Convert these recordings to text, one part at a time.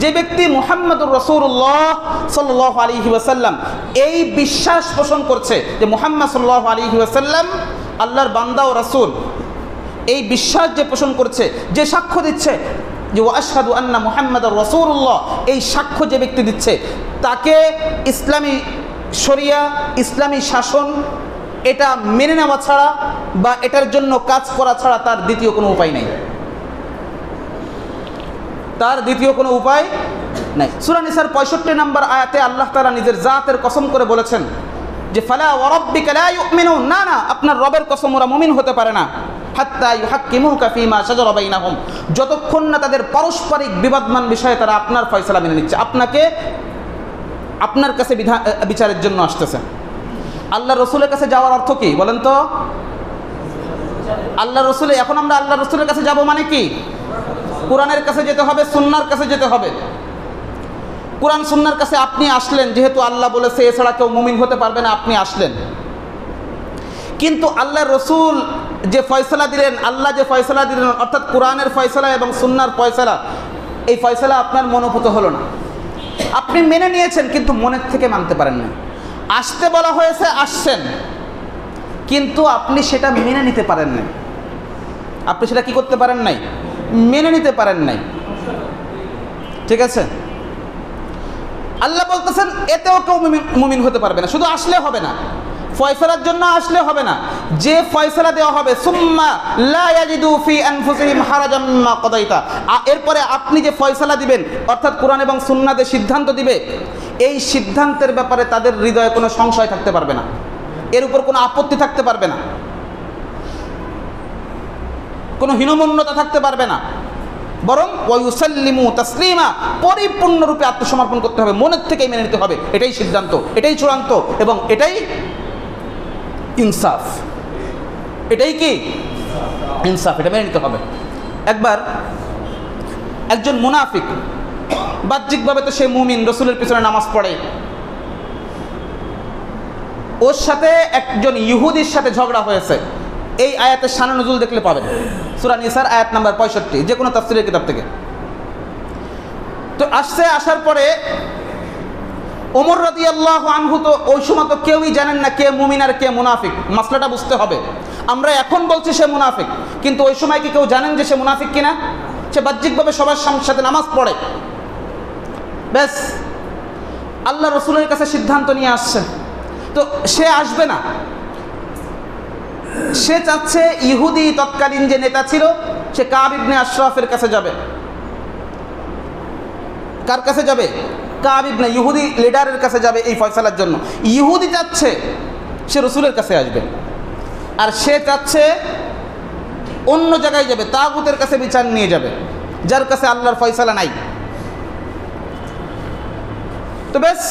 যে ব্যক্তি মুহাম্মদুর রাসূলুল্লাহ সাল্লাল্লাহু আলাইহি ওয়াসাল্লাম এই বিশ্বাস পোষণ করছে যে মুহাম্মদ সাল্লাল্লাহু আলাইহি ওয়াসাল্লাম আল্লাহর বান্দা ও রাসূল, এই বিশ্বাস যে পোষণ করছে, যে সাক্ষ্য দিচ্ছে যে ওয়া আশহাদু আন্না মুহাম্মাদার রাসূলুল্লাহ, এই সাক্ষ্য যে ব্যক্তি দিচ্ছে তাকে ইসলামী শরিয়া, ইসলামী শাসন এটা মেনে নেওয়া ছাড়া বা এটার জন্য কাজ করা ছাড়া তার দ্বিতীয় কোনো উপায় নেই। তার দ্বিতীয় কোনো উপায় নাই। সূরা নিসার 65 নম্বর আয়াতে আল্লাহ তাআলা নিজের জাতের কসম করে বলেছেন যে ফালা ওয়া রাব্বিকা লা ইউমিনুন, না না, আপনার রবের কসম, ওরা মুমিন হতে পারে না হাত্তা ইউহাক্কিমুকা ফীমা শাজারা বাইনাহুম, যতক্ষণ না তাদের পারস্পরিক বিবাদমান বিষয়ে তারা আপনার ফয়সালা মেনে নিচ্ছে, আপনাকে আপনার কাছে বিচারের জন্য আসতেছে। আল্লাহ রসুলের কাছে যাওয়ার অর্থ কি বলেন তো? আল্লাহ রসুল, এখন আমরা আল্লাহ রসুলের কাছে যাব মানে কি? কোরআনের কাছে যেতে হবে, সুন্নাহর কাছে যেতে হবে। কোরআন সুন্নাহর কাছে আপনি আসলেন, যেহেতু আল্লাহ বলেছে এছাড়া কেউ মুমিন হতে পারবে না, আপনি আসলেন। কিন্তু আল্লাহ রসুল যে ফয়সালা দিলেন, আল্লাহ যে ফয়সালা দিলেন, অর্থাৎ কোরআনের ফয়সালা এবং সুন্নাহর ফয়সালা, এই ফয়সালা আপনার মনোভূত হলো না। আপনি মেনে নিয়েছেন কিন্তু মনের থেকে মানতে পারেন না। আসতে বলা হয়েছে, আসছেন, কিন্তু আপনি সেটা মেনে নিতে পারেন নাই। আপনি সেটা কি করতে পারেন নাই? মেনে নিতে পারেন নাই। ঠিক আছে? আল্লাহ বলতেছেন এতেও কেউ মুমিন হতে পারবে না। শুধু আসলে হবে না, ফয়সালার জন্য আসলে হবে না। যে ফয়সালা দেওয়া হবে সুম্মা লা ইয়াজিদু ফি আনফুসিহিম হারাজাম মিম্মা কাদাইতা, এরপরে আপনি যে ফয়সালা দিবেন, অর্থাৎ কোরআন এবং সুন্নাহতে সিদ্ধান্ত দিবে, এই সিদ্ধান্তের ব্যাপারে তাদের হৃদয়ে কোনো সংশয় থাকতে পারবে না, এর উপর কোনো আপত্তি থাকতে পারবে না, কোনো হীনমন্যতা থাকতে পারবে না, বরং ওয়ায়ুসাল্লিমু তাসলিমা, পরিপূর্ণরূপে আত্মসমর্পণ করতে হবে, মনের থেকেই মেনে নিতে হবে। এটাই সিদ্ধান্ত, এটাই চূড়ান্ত এবং এটাই ইনসাফ। এটাই কি? ইনসাফ। এটা মেনে নিতে হবে। একবার একজন মুনাফিক, বাহ্যিকভাবে তো সে মুমিন, রসুলের পিছনে নামাজ পড়ে, ওর সাথে একজন ইহুদির সাথে ঝগড়া হয়েছে। এই আয়াতের শান নজুল দেখলে পাবেন, সূরা নিসার আয়াত নাম্বার 65, যে কোনো তাফসীরের কিতাব থেকে। তো আসার পরে ওমর রাদিয়াল্লাহু আনহু, তো ওই সময় তো কেউই জানেন না কে মুমিন আর কে মুনাফিক, মাসলাটা বুঝতে হবে। আমরা এখন বলছি সে মুনাফিক, কিন্তু ওই সময় কি কেউ জানেন যে সে মুনাফিক কিনা? সে বাহ্যিকভাবে সবার সাথে নামাজ পড়ে। ব্যাস, আল্লাহ রসুলের কাছে সিদ্ধান্ত নিয়ে আসছে, তো সে আসবে না। সে চাচ্ছে ইহুদি তৎকালীন যে নেতা ছিল, সে কাব ইবনে আশরাফের কাছে যাবে। কার কাছে যাবে? কাব ইবনে, ইহুদি লিডারের কাছে যাবে এই ফয়সালার জন্য। ইহুদি চাচ্ছে সে রসুলের কাছে আসবে, আর সে চাচ্ছে অন্য জায়গায় যাবে, তাগুতের কাছে বিচার নিয়ে যাবে, যার কাছে আল্লাহর ফয়সালা নাই। তো বেশ,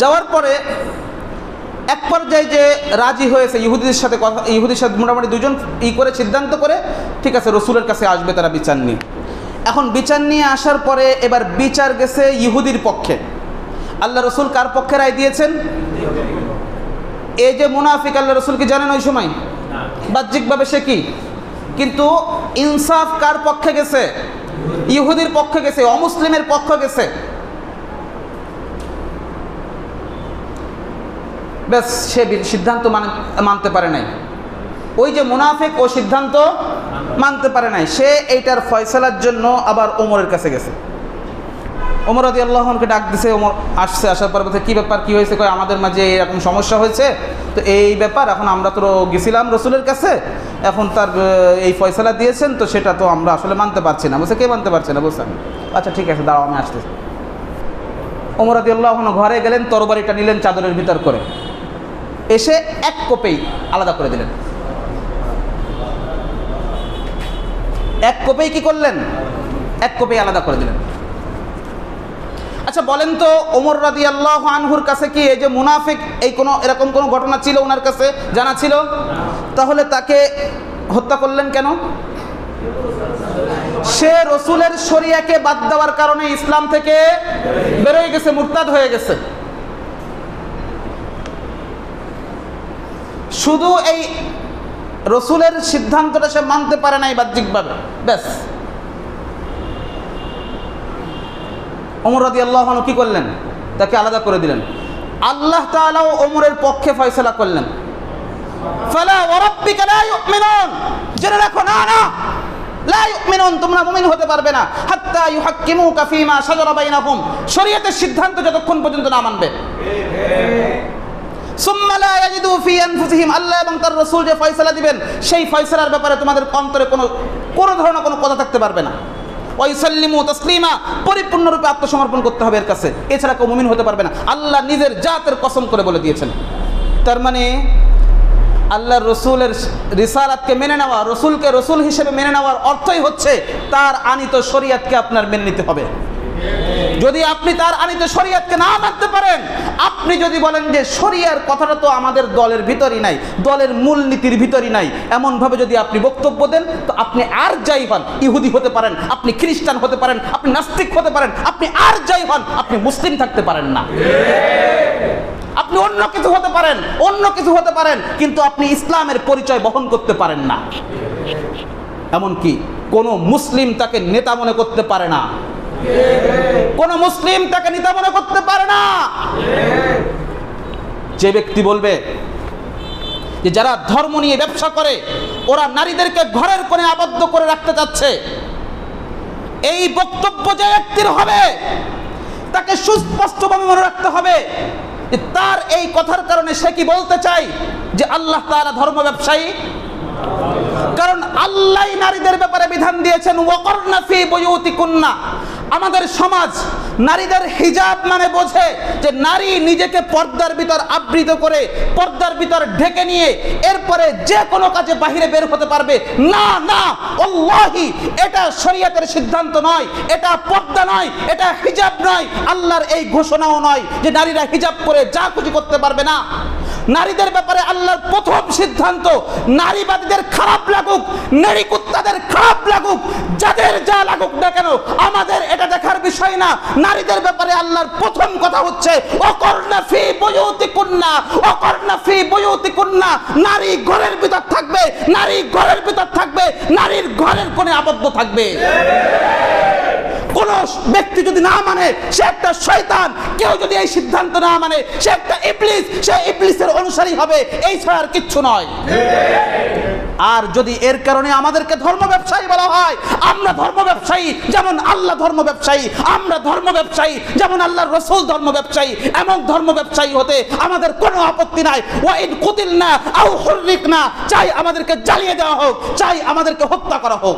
যাওয়ার পরে এক পর্যায়ে যে রাজি হয়েছে ইহুদিদের সাথে কথা, ইহুদির সাথে মোটামুটি দুজন করে সিদ্ধান্ত করে, ঠিক আছে রসুলের কাছে আসবে তারা বিচার নিয়ে। এখন বিচার নিয়ে আসার পরে এবার বিচার গেছে ইহুদির পক্ষে। আল্লাহ রসুল কার পক্ষে রায় দিয়েছেন? এই যে মুনাফিক, আল্লাহ রসুল কি জানেন ওই সময়? বাহ্যিকভাবে সে কি, কিন্তু ইনসাফ কার পক্ষে গেছে? ইহুদির পক্ষে গেছে, অমুসলিমের পক্ষে গেছে। ব্যাস, সে সিদ্ধান্ত মানতে পারে নাই। ওই যে মুনাফিক, ও সিদ্ধান্ত মানতে পারে নাই। সে এইটার ফয়সালার জন্য আবার ওমরের কাছে গেছে। ওমর রাদিয়াল্লাহু আনহুকে ডাক দিছে। ওমর আসছে, আসার পর বলছে কী ব্যাপার, কী হয়েছে? কয় আমাদের মাঝে এরকম সমস্যা হয়েছে, তো এই ব্যাপার, এখন আমরা তো গেছিলাম রসুলের কাছে, এখন তার এই ফয়সালা দিয়েছেন, তো সেটা তো আমরা আসলে মানতে পারছি না। বলছে কে মানতে পারছে না? বলছেন আচ্ছা ঠিক আছে, দাঁড়াও আমি আসতেছি। ওমর রাদিয়াল্লাহু আনহু ঘরে গেলেন, তরবারিটা নিলেন চাদরের ভিতর করে, এসে এক কোপেই আলাদা করে দিলেন। এক কোপেই কি করলেন? এক কোপেই আলাদা করে দিলেন। আচ্ছা বলেন তো, ওমর রাদিয়াল্লাহু আনহুর কাছে কি এই যে মুনাফিক, এই কোনো এরকম কোনো ঘটনা ছিল ওনার কাছে জানা ছিল? তাহলে তাকে হত্যা করলেন কেন? সে রসুলের শরিয়াকে বাদ দেওয়ার কারণে ইসলাম থেকে বেরোয় গেছে, মুরতাদ হয়ে গেছে। শুধু এই রসুলের সিদ্ধান্তটা সে মানতে পারে নাই বাহ্যিকভাবে, ব্যাস। ওমর রাদিয়াল্লাহু আনহু কি করলেন? তাকে আলাদা করে দিলেন। আল্লাহ তাআলাও ওমরের পক্ষে ফয়সালা করলেন, ফালা ওয়া রাব্বিকা লা ইউমিনুন, জেনে রাখো না না লা ইউমিনুন, তোমরা মুমিন হতে পারবে না হাত্তা ইউহাক্কিমুকা ফীমা শাজারা বাইনাহুম, শরীয়তের সিদ্ধান্ত যতক্ষণ পর্যন্ত না মানবে। সুম্মা লা ইয়াজিদু ফি আনফুসিহিম, আল্লাহ এবং তার রাসূল যে ফয়সালা দিবেন সেই ফয়সালার ব্যাপারে তোমাদের অন্তরে কোনো ধরনের কোনো কথা থাকতে পারবে না। ওয়া ইউসাল্লিমু তাসলিমা, পরিপূর্ণরূপে আত্মসমর্পণ করতে হবে এর কাছে, এছাড়া কেউ মুমিন হতে পারবে না। আল্লাহ নিজের জাতের কসম করে বলে দিয়েছেন। তার মানে আল্লাহর রসুলের রিসালাতকে মেনে নেওয়া, রসুলকে রসুল হিসেবে মেনে নেওয়ার অর্থই হচ্ছে তার আনিত শরীয়তকে আপনার মেনে নিতে হবে। যদি আপনি তার আনিত শরীয়তকে না মানতে পারেন, আপনি যদি বলেন যে শরীয়তের কথাটা তো আমাদের দলের ভিতরই নাই, দলের মূলনীতির ভিতরই নাই, এমনভাবে যদি আপনি বক্তব্য দেন, তো আপনি আর যাই হন, ইহুদি হতে পারেন, আপনি খ্রিস্টান হতে পারেন, আপনি নাস্তিক হতে পারেন, আপনি আর যাই হন, আপনি মুসলিম থাকতে পারেন না। আপনি অন্য কিছু হতে পারেন, অন্য কিছু হতে পারেন, কিন্তু আপনি ইসলামের পরিচয় বহন করতে পারেন না। এমনকি কোন মুসলিম তাকে নেতা মনে করতে পারে না, কোন মুসলিম তাকে নেতা মনে করতে পারে না। যে ব্যক্তি বলবে যে যারা ধর্ম নিয়ে ব্যবসা করে ওরা নারীদেরকে ঘরের কোণে আবদ্ধ করে রাখতে চাচ্ছে, এই বক্তব্য যে ব্যক্তির হবে তাকে সুস্পষ্টভাবে মনে রাখতে হবে যে তার এই কথার কারণে সে কি বলতে চায় যে আল্লাহ তাআলা ধর্ম ব্যবসায়ী। কারণ আল্লাহ নারীদের ব্যাপারে বিধান দিয়েছেন ওয়াকরনা ফি বুয়ুতিকুন্না। আমাদের সমাজ নারীদের হিজাব মানে বোঝে যে নারী নিজেকে পর্দার ভিতর আবৃত করে, পর্দার ভিতর ঢেকে নিয়ে এরপরে যে কোনো কাজে বাহিরে বের হতে পারবে। না না, আল্লাহি এটা শরীয়তের সিদ্ধান্ত নয়, এটা পর্দা নয়, এটা হিজাব নয়, আল্লাহর এই ঘোষণাও নয় যে নারীরা হিজাব করে যা খুশি করতে পারবে না। নারীদের ব্যাপারে আল্লাহর প্রথম সিদ্ধান্ত, নারীবাদীদের খারাপ লাগুক, নারী কুত্তাদের খারাপ লাগুক, যাদের যা লাগুক না কেন, আমাদের এটা দেখার বিষয় না। নারীদের ব্যাপারে আল্লাহর প্রথম কথা হচ্ছে ওয়াকরনা ফি বুয়ুতিকুন্না, ওয়াকরনা ফি বুয়ুতিকুন্না। নারী ঘরের ভিতর থাকবে, নারী ঘরের ভিতর থাকবে, নারীর ঘরের কোণে আবদ্ধ থাকবে। কোন ব্যক্তি যদি না মানে সে একটা শয়তান, কেউ যদি এই সিদ্ধান্ত না মানে সে একটা ইবলিস, সে ইবলিসের অনুসারী হবে, এই ছাড়া আর কিচ্ছু নয়। আর যদি এর কারণে আমাদেরকে ধর্ম ব্যবসায়ী বলা হয়, আমরা ধর্ম ব্যবসায়ী যেমন আল্লাহ ধর্ম ব্যবসায়ী, আমরা ধর্ম ব্যবসায়ী যেমন আল্লাহর রাসূল ধর্ম ব্যবসায়ী, এমন ধর্ম ব্যবসায়ী হতে আমাদের কোনো আপত্তি নাই। ওয়া ইন কুতিলনা আও হুররিকনা, চাই আমাদেরকে জ্বালিয়ে দেওয়া হোক, চাই আমাদেরকে হত্যা করা হোক।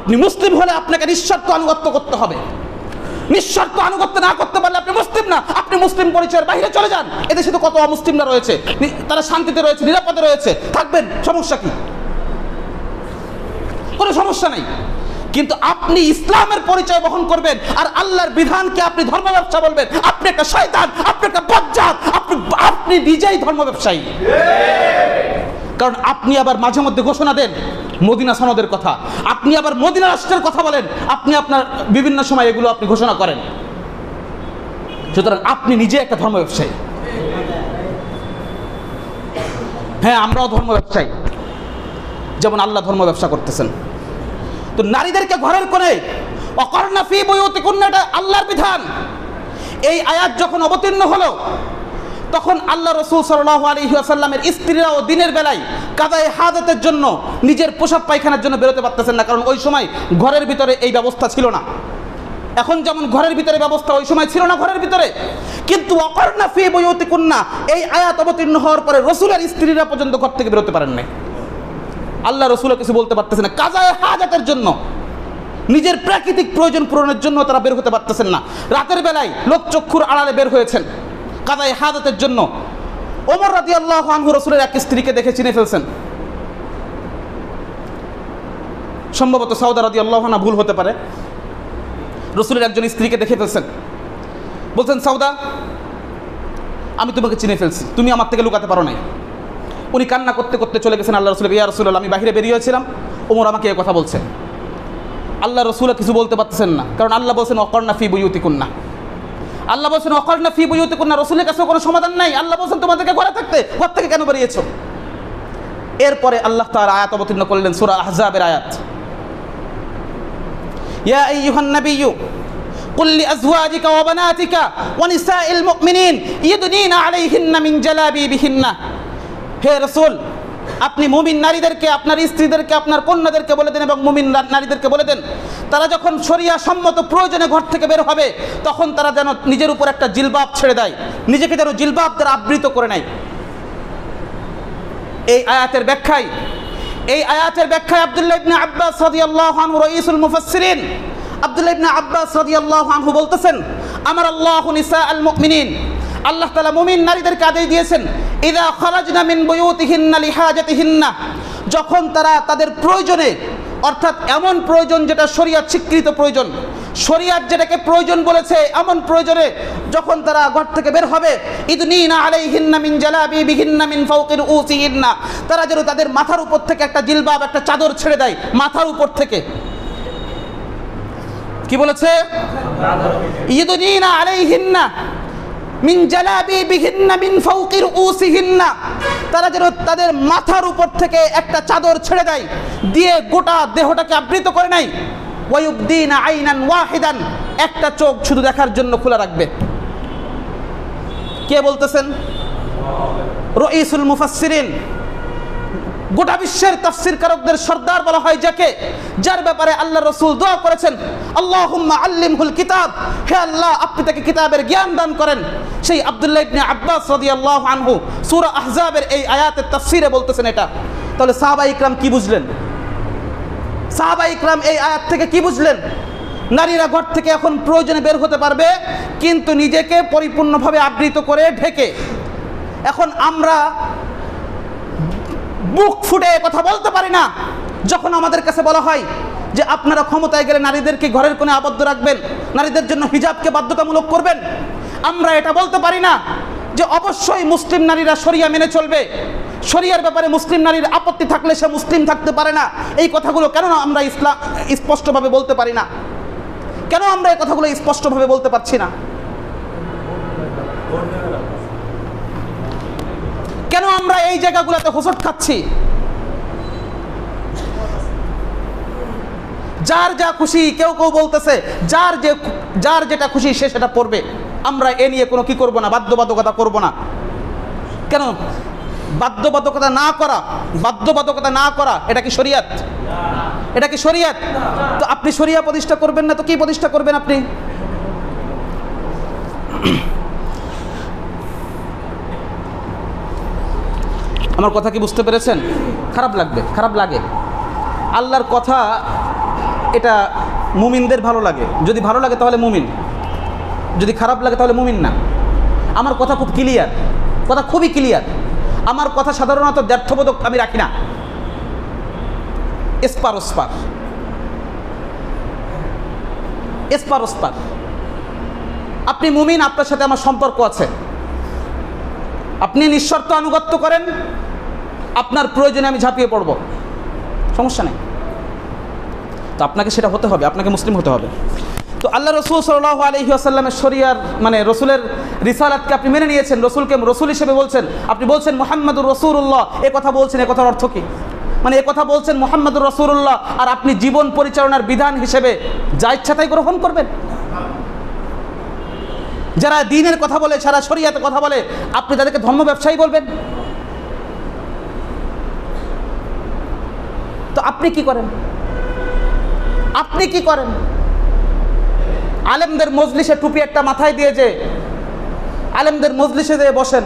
আপনি মুসলিম হলে আপনাকে নিঃশর্ত আনুগত্য করতে হবে। নিঃশর্ত আনুগত্য না করতে পারলে আপনি মুসলিম না, আপনি মুসলিম পরিচয়ের বাইরে চলে যান। এদেশে তো কত অমুসলিমরা রয়েছে, তারা শান্তিতে রয়েছে, নিরাপদে রয়েছে, থাকবেন, সমস্যা কি? কোনো সমস্যা নাই। কিন্তু আপনি ইসলামের পরিচয় বহন করবেন আর আল্লাহর বিধানকে আপনি ধর্ম ব্যবসা বলবেন, আপনি একটা শয়তান, আপনি একটা বজ্জাত, আপনি নিজেই ধর্ম ব্যবসায়ী। কারণ আপনি আবার মাঝে মধ্যে ঘোষণা দেন মদিনা সনদের কথা, আপনি আবার মদিনা রাষ্ট্রের কথা বলেন, আপনি আপনার বিভিন্ন সময় এগুলো আপনি ঘোষণা করেন। সুতরাং আপনি নিজে একটা ধর্ম ব্যবসায়ী। হ্যাঁ, আমরাও ধর্ম ব্যবসায়ী, যেমন আল্লাহ ধর্ম ব্যবসা করতেছেন। তো নারীদেরকে ঘরের কোণে ওয়াকরনা ফি বুয়ুতিকুন্না, এটা আল্লাহর বিধান। এই আয়াত যখন অবতীর্ণ হলো তখন আল্লাহ রাসূল সাল্লাল্লাহু আলাইহি ওয়াসাল্লামের স্ত্রীরাও দিনের বেলায় কাদায়ে হাজাতের জন্য নিজের পোশাক পায়খানার জন্য বেরোতে পারতেছেন না, কারণ ওই সময় ঘরের ভিতরে এই ব্যবস্থা ছিল না। এখন যেমন ঘরের ভিতরে ব্যবস্থা, ওই সময় ছিল না ঘরের ভিতরে। কিন্তু ওয়াকরনা ফি বুয়ুতিকুন্না এই আয়াত অবতীর্ণ হওয়ার পরে রাসূলের স্ত্রীরা পর্যন্ত ঘর থেকে বেরোতে পারেন না। আল্লাহ রাসূলও কিছু বলতে পারতেছেন না, কাদায়ে হাজাতের জন্য, নিজের প্রাকৃতিক প্রয়োজন পূরণের জন্য তারা বের হতে পারতেছেন না। রাতের বেলায় লোকচক্ষুর আড়ালে বের হয়েছেন কাদায়ে হাজাতের জন্য। ওমর রাদিয়াল্লাহু আনহু রাসূলের এক স্ত্রীকে দেখে চিনে ফেলছেন, সম্ভবত সাউদা রাদিয়াল্লাহু আনহা, ভুল হতে পারে। রাসূলের একজন স্ত্রীকে দেখে ফেলছেন, বলছেন সাউদা, আমি তোমাকে চিনে ফেলছি, তুমি আমার থেকে লুকাতে পারো নাই। উনি কান্না করতে করতে চলে গেছেন আল্লাহ রাসূলকে, ইয়া রাসূলুল্লাহ, আমি বাইরে বেরিয়েছিলাম, ওমর আমাকে এই কথা বলছে। আল্লাহ রাসূল কিছু বলতে পারতেছেন না, কারণ আল্লাহ বলছেন ওয়াকরনা ফি বুয়ুতিকুন্না। আল্লাহ বলছেন ওয়াকরনা ফি বুয়ুতিকুন্না, রাসূলের কাছে কোনো সমাধান নাই। আল্লাহ বলছেন তোমাদেরকে ঘরে থাকতে, ঘর থেকে কেন বেরিয়েছো? এরপরে আল্লাহ তাআলা আয়াত অবতীর্ণ করলেন, সূরা আহজাবের আয়াত, ইয়া আইয়ুহান নাবিয়্যু কুল লিআজওয়াজিকা ওয়া বানাতিকা ওয়া নিসাইল মুমিনিন ইয়ুদনিনা আলাইহিন্না মিন জালাবিবিহিন্না। হে রাসূল, আপনি মুমিন নারীদেরকে, আপনার স্ত্রীদেরকে, আপনার কন্যাদেরকে বলে দেন এবং মুমিন নারীদেরকে বলে দেন, তারা যখন শরিয়া সম্মত প্রয়োজনে ঘর থেকে বের হবে তখন তারা যেন নিজের উপর একটা জিলবাব ছেড়ে দেয়, নিজেকে যেন জিলবাব দ্বারা আবৃত করে নেয়। এই আয়াতের ব্যাখ্যায় আব্দুল্লাহ ইবনে আব্বাস রাদিয়াল্লাহু আনহু রাইসুল মুফাসসিরিন, আব্দুল্লাহ ইবনে আব্বাস রাদিয়াল্লাহু আনহু বলতেছেন, আমার আল্লাহু নিসাআল মুমিনিন, আল্লাহ তাআলা মুমিন নারীদেরকে আদেশ দিয়েছেন, ইযা খারাজনা মিন বুয়ুতিহিন্না লিহাজাতিহিন্না, যখন তারা তাদের প্রয়োজনে, অর্থাৎ এমন প্রয়োজন যেটা শরীয়ত স্বীকৃত প্রয়োজন, শরীয়ত যেটাকে প্রয়োজন বলেছে এমন প্রয়োজনে যখন তারা ঘর থেকে বের হবে, ইদনিনা আলাইহিন্না মিন জালাবিবিহিন্না মিন ফাওকি রুউসিহিন্না, তারা যেন তাদের মাথার উপর থেকে একটা জিলবাব, একটা চাদর ছেড়ে দেয়, মাথার উপর থেকে। কি বলেছে? ইদনিনা আলাইহিন্না মিন জালাবিবিহিন্না মিন ফাওকি রুউসিহিন্না, তারা যেন তাদের মাথার উপর থেকে একটা চাদর ছেড়ে দেয়, দিয়ে গোটা দেহটাকে আবৃত করে নেয়। ওয়ায়ুবদিনা আইনান ওয়াহিদান, একটা চোখ শুধু দেখার জন্য খোলা রাখবে। কে বলতেছেন? রাইসুল মুফাসসিরিন, গোটা বিশ্বের তাফসীরকারকদের সর্দার বলা হয় যাকে, যার ব্যাপারে আল্লাহ রাসূল দোয়া করেছেন, আল্লাহুম্মা আল্লিমহুল কিতাব, হে আল্লাহ আপনি তাকে কিতাবের জ্ঞান দান করেন। সেই আব্দুল্লাহ ইবনে আব্বাস রাদিয়াল্লাহু আনহু সূরা আহজাবের এই আয়াতের তাফসীরে বলতেছেন এটা। তাহলে সাহাবায়ে ইকরাম কি বুঝলেন? সাহাবায়ে ইকরাম এই আয়াত থেকে কি বুঝলেন? নারীরা ঘর থেকে এখন প্রয়োজনে বের হতে পারবে, কিন্তু নিজেকে পরিপূর্ণভাবে আবৃত করে ঢেকে। এখন আমরা বুক ফুটে কথা বলতে পারি না যখন আমাদের কাছে বলা হয় যে আপনারা ক্ষমতায় গেলে নারীদেরকে ঘরের কোণে আবদ্ধ রাখবেন, নারীদের জন্য হিজাবকে বাধ্যতামূলক করবেন। আমরা এটা বলতে পারি না যে অবশ্যই মুসলিম নারীরা শরিয়া মেনে চলবে, শরিয়ার ব্যাপারে মুসলিম নারীর আপত্তি থাকলে সে মুসলিম থাকতে পারে না। এই কথাগুলো কেন আমরা স্পষ্টভাবে বলতে পারি না? কেন আমরা এই কথাগুলো স্পষ্টভাবে বলতে পারছি না? কেন আমরা এই জায়গাগুলোতে হোঁচট খাচ্ছি? যার যা খুশি, কেউ কেউ বলতেছে যার যেটা খুশি সে সেটা পড়বে, আমরা এ নিয়ে কোনো কি করব না, বাধ্যবাধকতা করব না। কেন বাধ্যবাধকতা না করা এটা কি শরিয়ত? এটা কি শরিয়ত? তো আপনি শরিয়া প্রতিষ্ঠা করবেন না তো কি প্রতিষ্ঠা করবেন আপনি? আমার কথা কি বুঝতে পেরেছেন? খারাপ লাগে। আল্লাহর কথা এটা মুমিনদের ভালো লাগে, যদি ভালো লাগে তাহলে মুমিন, যদি খারাপ লাগে তাহলে মুমিন না। আমার কথা খুব ক্লিয়ার, কথা খুবই ক্লিয়ার। আমার কথা সাধারণত দ্ব্যর্থবোধক আমি রাখি না, এসপার ওসপার। আপনি মুমিন, আপনার সাথে আমার সম্পর্ক আছে, আপনি নিঃশর্ত আনুগত্য করেন, আপনার প্রয়োজনে আমি ঝাঁপিয়ে পড়ব, সমস্যা নেই। তো আপনাকে সেটা হতে হবে, আপনাকে মুসলিম হতে হবে। তো আল্লাহ রসুল সাল্লাল্লাহু আলাইহি ওয়াসাল্লামের শরিয়ার মানে রসুলের রিসালাতকে আপনি মেনে নিয়েছেন, রসুলকে রসুল হিসেবে বলছেন, আপনি বলছেন মুহাম্মাদুর রাসূলুল্লাহ, এ কথা বলছেন, এ কথার অর্থ কি? মানে এ কথা বলছেন মুহাম্মাদুর রাসূলুল্লাহ, আর আপনি জীবন পরিচালনার বিধান হিসেবে যা ইচ্ছা তাই গ্রহণ করবেন? যারা দ্বীনের কথা বলে, যারা শরিয়াতের কথা বলে, আপনি তাদেরকে ধর্ম ব্যবসায়ী বলবেন? তো আপনি কি করেন? আলেমদের মজলিসে টুপি একটা মাথায় দিয়ে যে আলেমদের মজলিসে দিয়ে বসেন,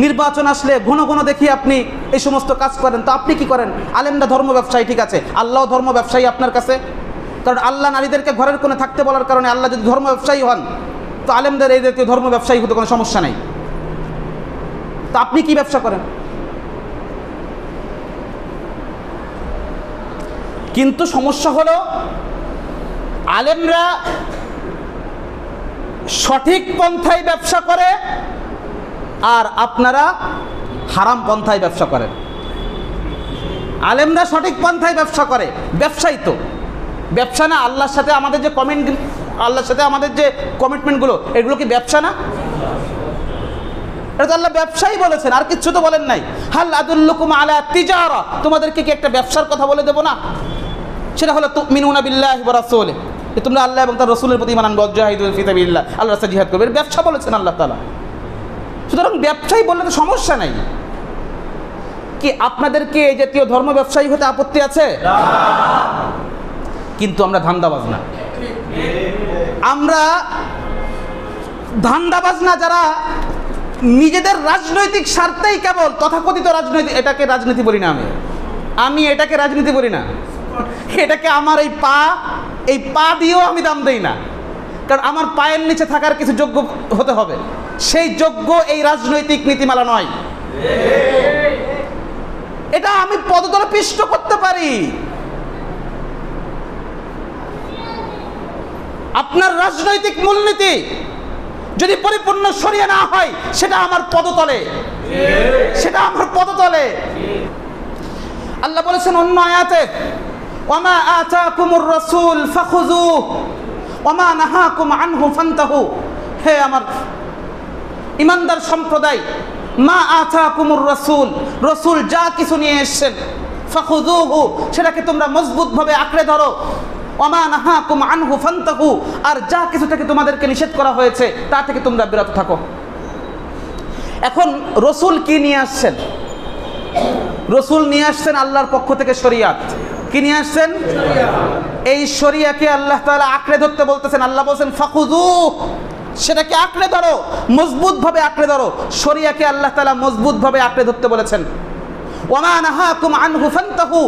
নির্বাচন আসলে ঘন ঘন দেখি আপনি এই সমস্ত কাজ করেন, তো আপনি কি করেন? আলেমরা ধর্ম ব্যবসায়ী, ঠিক আছে, আল্লাহ ধর্ম ব্যবসায়ী আপনার কাছে, কারণ আল্লাহ নারীদেরকে ঘরের কোণে থাকতে বলার কারণে আল্লাহ যদি ধর্ম ব্যবসায়ী হন, তো আলেমদের এই জাতীয় ধর্ম ব্যবসায়ী হতে কোনো সমস্যা নেই। তো আপনি কি ব্যবসা করেন? কিন্তু সমস্যা হলো আলেমরা সঠিক পন্থায় ব্যবসা করে আর আপনারা হারাম পন্থায় ব্যবসা করেন। আলেমরা সঠিক পন্থায় ব্যবসা করে, ব্যবসায়ী তো ব্যবসা না? আল্লাহর সাথে আমাদের যে কমিটমেন্টগুলো, এগুলো কি ব্যবসা না? এটা তো আল্লাহ ব্যবসায়ী বলেছেন, আর কিচ্ছু তো বলেন নাই। হাল আদুল্লুকুম আলা তিজারা, তোমাদেরকে কি একটা ব্যবসার কথা বলে দেব না? সেটা হলো তুমিনুনা বিল্লাহি ওয়া রাসূলিহি, যে তোমরা আল্লাহ এবং তার রসুলের প্রতি ঈমান আনবে, জাহিদু ফি সাবিলিল্লাহ, আল্লাহর রাস্তায় জিহাদ করবে। ব্যবসা বলেছেন আল্লাহ তাআলা। সুতরাং ব্যবসায়ী বললে তো সমস্যা নাই। কি আপনাদেরকে এই জাতীয় ধর্ম ব্যবসায়ী হতে আপত্তি আছে? কিন্তু আমরা ধান্দাবাজ না, আমরা ধান্দাবাজ না যারা নিজেদের রাজনৈতিক স্বার্থেই কেবল তথাকথিত রাজনৈতিক, এটাকে রাজনীতি বলি না, আমি এটাকে রাজনীতি বলি না, এটাকে আমার এই পা দিয়েও আমি দাম দেই না। কারণ আমার পায়ের নিচে থাকার কিছু যোগ্য হতে হবে, সেই যোগ্য এই রাজনৈতিক নীতিমালা নয়। এটা আমি পদতলে পিষ্ট করতে পারি, আপনার রাজনৈতিক মূলনীতি যদি পরিপূর্ণ শরিয়া না হয় সেটা আমার পদতলে, সেটা আমার পদতলে। আল্লাহ বলেছেন অন্য আয়াতে, ওয়ামা আতাকুমুর রাসূল ফাখুযুহু ওয়ামা নাহাকুম আনহু ফান্তাহু। হে আমার ঈমানদার সম্প্রদায়, মা আতাকুমুর রাসূল, রাসূল যা কিছু নিয়ে এসেছেন, ফাখুযুহু, সেটাকে তোমরা মজবুতভাবে আঁকড়ে ধরো, ওয়ামা নাহাকুম আনহু ফান্তাহু, আর যা কিছু থেকে তোমাদেরকে নিষেধ করা হয়েছে তা থেকে তোমরা বিরত থাকো। এখন রাসূল কি নিয়ে আসছেন? রাসূল নিয়ে আসছেন আল্লাহর পক্ষ থেকে শরিয়াত। কি নিয়ে আসছেন? এই শরিয়াকে আল্লাহ তাআলা আঁকড়ে ধরতে বলতেছেন। আল্লাহ বলেছেন ফাখুযুহু, সেটাকে আঁকড়ে ধরো, মজবুতভাবে আঁকড়ে ধরো। শরিয়াকে আল্লাহ তাআলা মজবুতভাবে আঁকড়ে ধরতে বলেছেন। ওয়ামা নাহাকুম আনহু ফান্তাহু,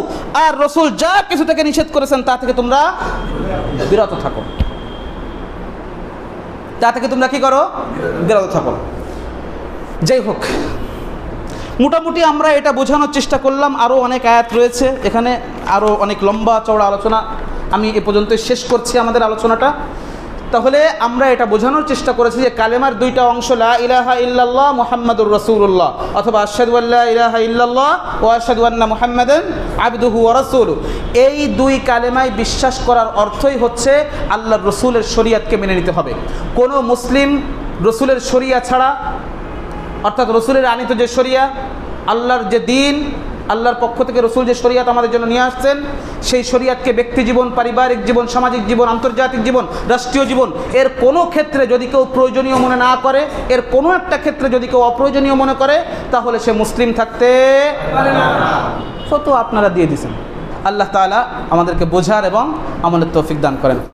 আর রাসূল যা কিছু থেকে নিষেধ করেছেন তা থেকে তোমরা বিরত থাকো, তা থেকে তোমরা কি করো? বিরত থাকো। যাই হোক, মোটামুটি আমরা এটা বোঝানোর চেষ্টা করলাম। আরও অনেক আয়াত রয়েছে এখানে, আরও অনেক লম্বা চওড়া আলোচনা। আমি এ পর্যন্ত শেষ করছি আমাদের আলোচনাটা। তাহলে আমরা এটা বোঝানোর চেষ্টা করেছি যে কালেমার দুইটা অংশ, লা ইলাহা ইল্লাল্লাহ মুহাম্মাদুর রাসূলুল্লাহ, অথবা আশহাদু আল্লা ইলাহা ইল্লাল্লাহ ওয়া আশহাদু আন্না মুহাম্মাদান আবদুহু ওয়া রাসূলুহু। এই দুই কালেমায় বিশ্বাস করার অর্থই হচ্ছে আল্লাহর রসুলের শরিয়াতকে মেনে নিতে হবে। কোনো মুসলিম রসুলের শরিয়া ছাড়া, অর্থাৎ রসুলের আনিত যে শরিয়া, আল্লাহর যে দিন, আল্লাহর পক্ষ থেকে রসুল যে শরিয়াত আমাদের জন্য নিয়ে আসছেন, সেই শরিয়াতকে ব্যক্তি জীবন, পারিবারিক জীবন, সামাজিক জীবন, আন্তর্জাতিক জীবন, রাষ্ট্রীয় জীবন, এর কোনো ক্ষেত্রে যদি কেউ প্রয়োজনীয় মনে না করে, এর কোনো একটা ক্ষেত্রে যদি কেউ অপ্রয়োজনীয় মনে করে, তাহলে সে মুসলিম থাকতে পারে না। ফতোয়া আপনারা দিয়ে দিয়েছেন। আল্লাহ তাআলা আমাদেরকে বোঝার এবং আমলের তৌফিক দান করেন।